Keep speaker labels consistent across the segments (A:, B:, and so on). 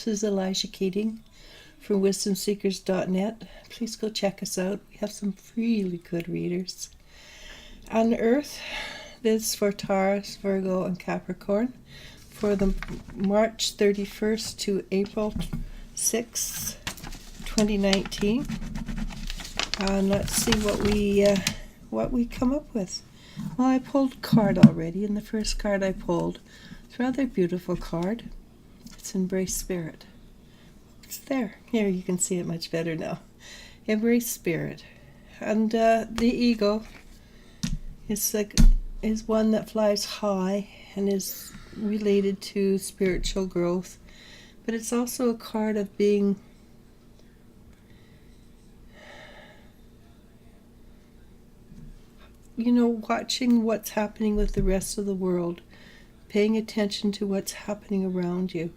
A: This is Elijah Keating from wisdomseekers.net. Please go check us out. We have some really good readers. On Earth, this is for Taurus, Virgo, and Capricorn for the March 31st to April 6th, 2019. And let's see what we come up with. Well, I pulled a card already, and the first card I pulled, it's a rather beautiful card. It's Embrace Spirit. It's there. Here, you can see it much better now. Embrace Spirit. And the ego is one that flies high and is related to spiritual growth. But it's also a card of being watching what's happening with the rest of the world, paying attention to what's happening around you.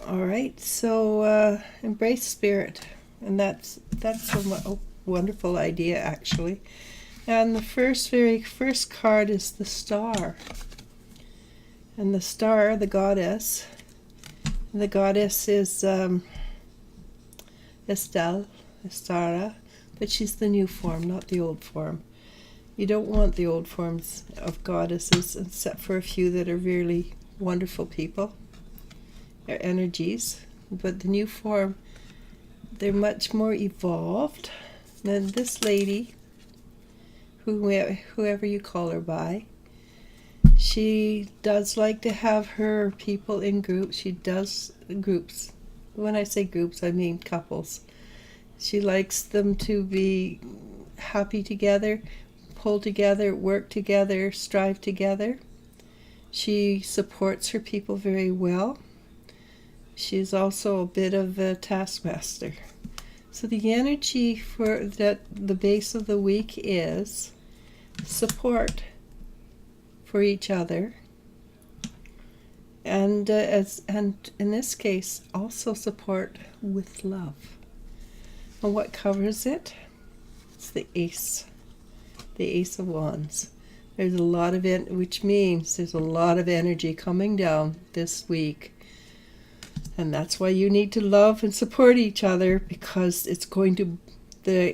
A: All right, so embrace spirit, and that's a wonderful idea, actually. And the very first card is the Star, and the Star, the goddess. The goddess is Estara, but she's the new form, not the old form. You don't want the old forms of goddesses, except for a few that are really wonderful people. They're energies, but the new form, they're much more evolved than this lady, whoever you call her by. She does like to have her people in groups. She does groups. When I say groups, I mean couples. She likes them to be happy together, pull together, work together, strive together. She supports her people very well. She's also a bit of a taskmaster. So the energy for the base of the week is support for each other, and in this case also support with love. And what covers it? It's the Ace of Wands. There's a lot of which means there's a lot of energy coming down this week. And that's why you need to love and support each other, because the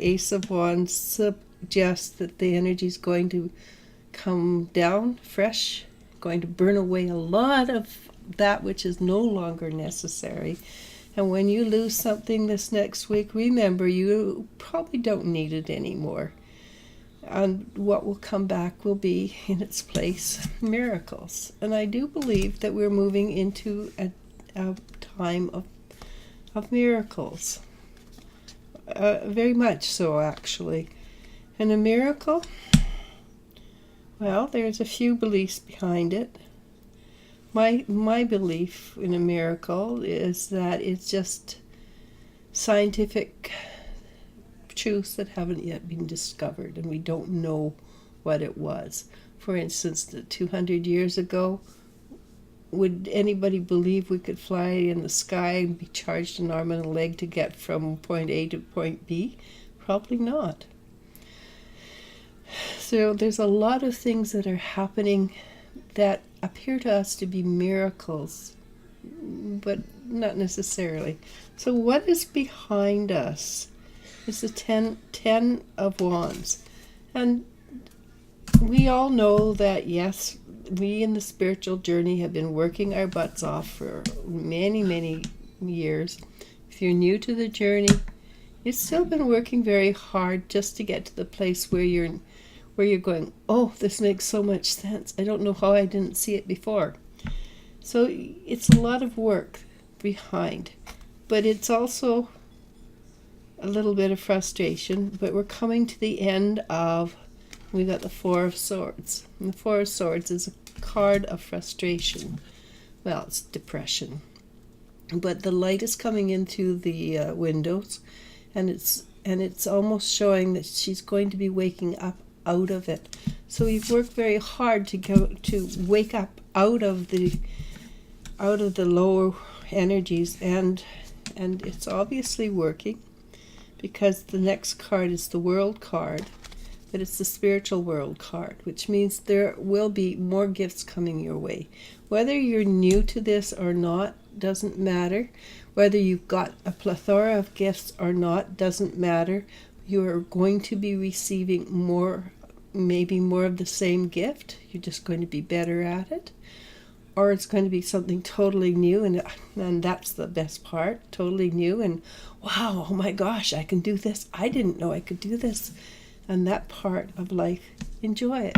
A: Ace of Wands suggests that the energy is going to come down fresh, going to burn away a lot of that which is no longer necessary. And when you lose something this next week, remember you probably don't need it anymore. And what will come back will be in its place miracles. And I do believe that we're moving into a time of miracles. Very much so, actually. And a miracle, well, there's a few beliefs behind it. My belief in a miracle is that it's just scientific truths that haven't yet been discovered, and we don't know what it was. For instance, 200 years ago, would anybody believe we could fly in the sky and be charged an arm and a leg to get from point A to point B? Probably not. So there's a lot of things that are happening that appear to us to be miracles, but not necessarily. So what is behind us is the 10 of Wands. And we all know that, yes, we in the spiritual journey have been working our butts off for many, many years. If you're new to the journey, you've still been working very hard just to get to the place where you're going, oh, this makes so much sense. I don't know how I didn't see it before. So it's a lot of work behind, but it's also a little bit of frustration. But we're coming to the end of, we got the Four of Swords. And the Four of Swords is a card of frustration. Well, it's depression. But the light is coming into the windows, and it's almost showing that she's going to be waking up out of it. So we've worked very hard to wake up out of the lower energies, and it's obviously working, because the next card is the World card, but it's the spiritual world card, which means there will be more gifts coming your way. Whether you're new to this or not, doesn't matter. Whether you've got a plethora of gifts or not doesn't matter. You're going to be receiving more, maybe more of the same gift. You're just going to be better at it. Or it's going to be something totally new, and that's the best part, totally new, and wow, oh my gosh, I can do this. I didn't know I could do this. And that part of life, enjoy it,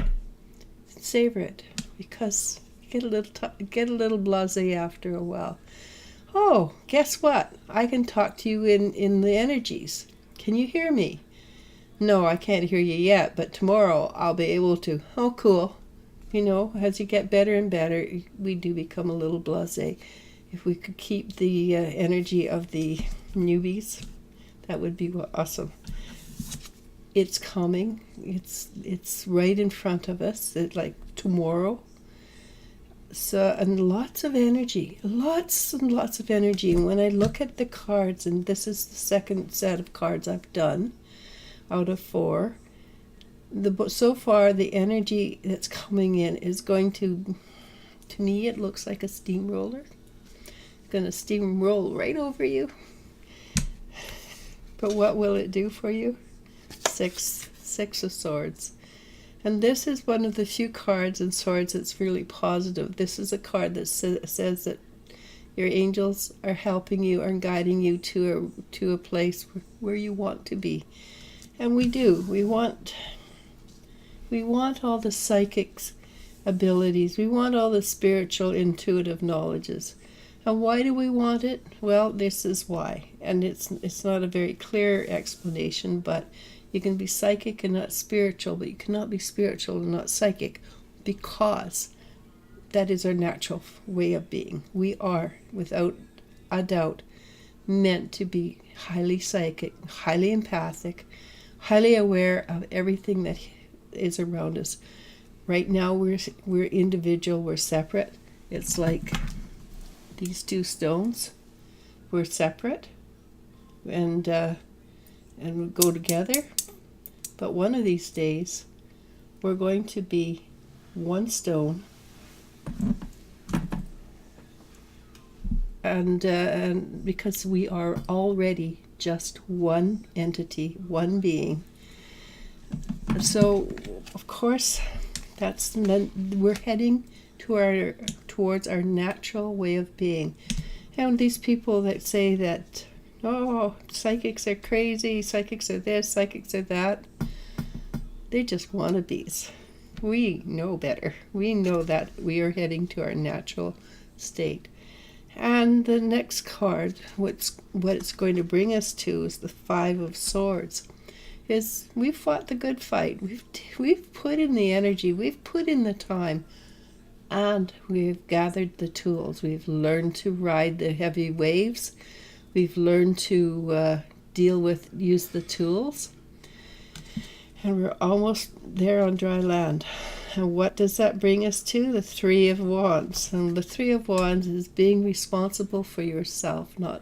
A: savor it, because you get a little blasé after a while. Oh, guess what? I can talk to you in the energies. Can you hear me? No, I can't hear you yet, but tomorrow I'll be able to. Oh, cool. You know, as you get better and better, we do become a little blasé. If we could keep the energy of the newbies, that would be awesome. It's coming. It's right in front of us. It's like tomorrow. So, and lots of energy, lots and lots of energy. And when I look at the cards, and this is the second set of cards I've done out of 4, so far the energy that's coming in is going to me it looks like a steamroller. It's going to steamroll right over you. But what will it do for you? Six of Swords. And this is one of the few cards in Swords that's really positive. This is a card that says that your angels are helping you and guiding you to a place where you want to be. And we do. We want all the psychic abilities. We want all the spiritual, intuitive knowledges. And why do we want it? Well, this is why. And it's not a very clear explanation, but you can be psychic and not spiritual, but you cannot be spiritual and not psychic, because that is our natural way of being. We are, without a doubt, meant to be highly psychic, highly empathic, highly aware of everything that is around us. Right now we're individual, we're separate. It's like these 2 stones. We're separate, and we go together. But one of these days, we're going to be one stone, and because we are already just one entity, one being. So, of course, we're heading towards our natural way of being. And these people that say that, oh, psychics are crazy, psychics are this, psychics are that, they're just wannabes. We know better. We know that we are heading to our natural state. And the next card, what it's going to bring us to, is the 5 of Swords. We've fought the good fight. We've put in the energy. We've put in the time. And we've gathered the tools. We've learned to ride the heavy waves. We've learned to use the tools. And we're almost there on dry land. And what does that bring us to? The 3 of Wands. And the 3 of Wands is being responsible for yourself, not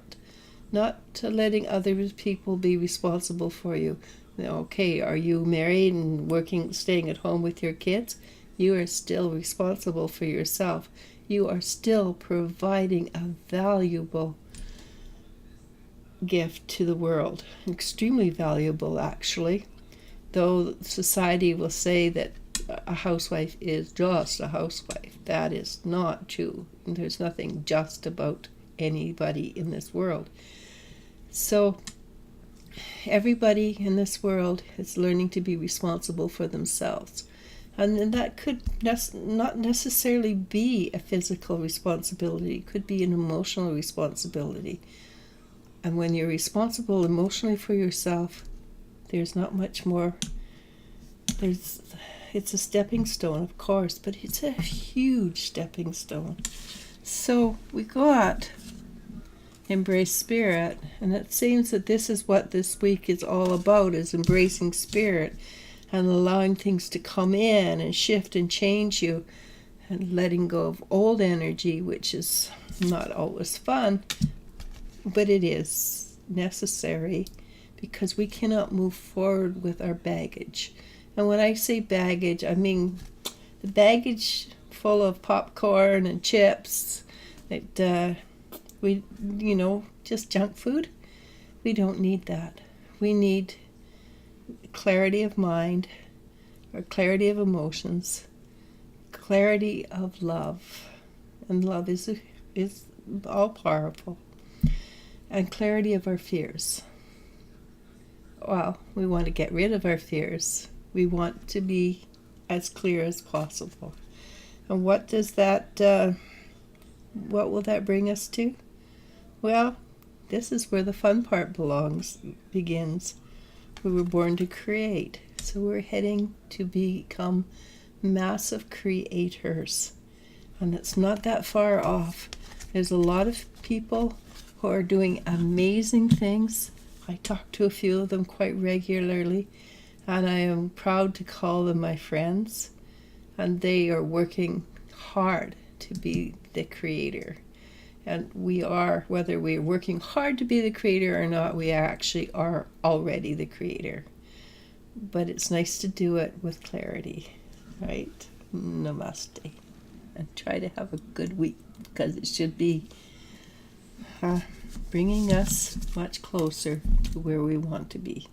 A: letting other people be responsible for you. Okay, are you married and staying at home with your kids? You are still responsible for yourself. You are still providing a valuable gift to the world. Extremely valuable, actually. Though society will say that a housewife is just a housewife. That is not true. There's nothing just about anybody in this world. So everybody in this world is learning to be responsible for themselves. And that could not necessarily be a physical responsibility. It could be an emotional responsibility. And when you're responsible emotionally for yourself, there's not much more. It's a stepping stone, of course, but it's a huge stepping stone. So we go out, embrace spirit, and it seems that this is what this week is all about, is embracing spirit and allowing things to come in and shift and change you, and letting go of old energy, which is not always fun, but it is necessary, because we cannot move forward with our baggage. And when I say baggage, I mean the baggage full of popcorn and chips that Just junk food. We don't need that. We need clarity of mind, or clarity of emotions, clarity of love. And love is all powerful. And clarity of our fears. Well, we want to get rid of our fears. We want to be as clear as possible. And what will that bring us to? Well, this is where the fun part begins. We were born to create. So we're heading to become massive creators. And it's not that far off. There's a lot of people who are doing amazing things. I talk to a few of them quite regularly, and I am proud to call them my friends. And they are working hard to be the creator. And we are, whether we're working hard to be the creator or not, we actually are already the creator. But it's nice to do it with clarity, right? Namaste. And try to have a good week, because it should be bringing us much closer to where we want to be.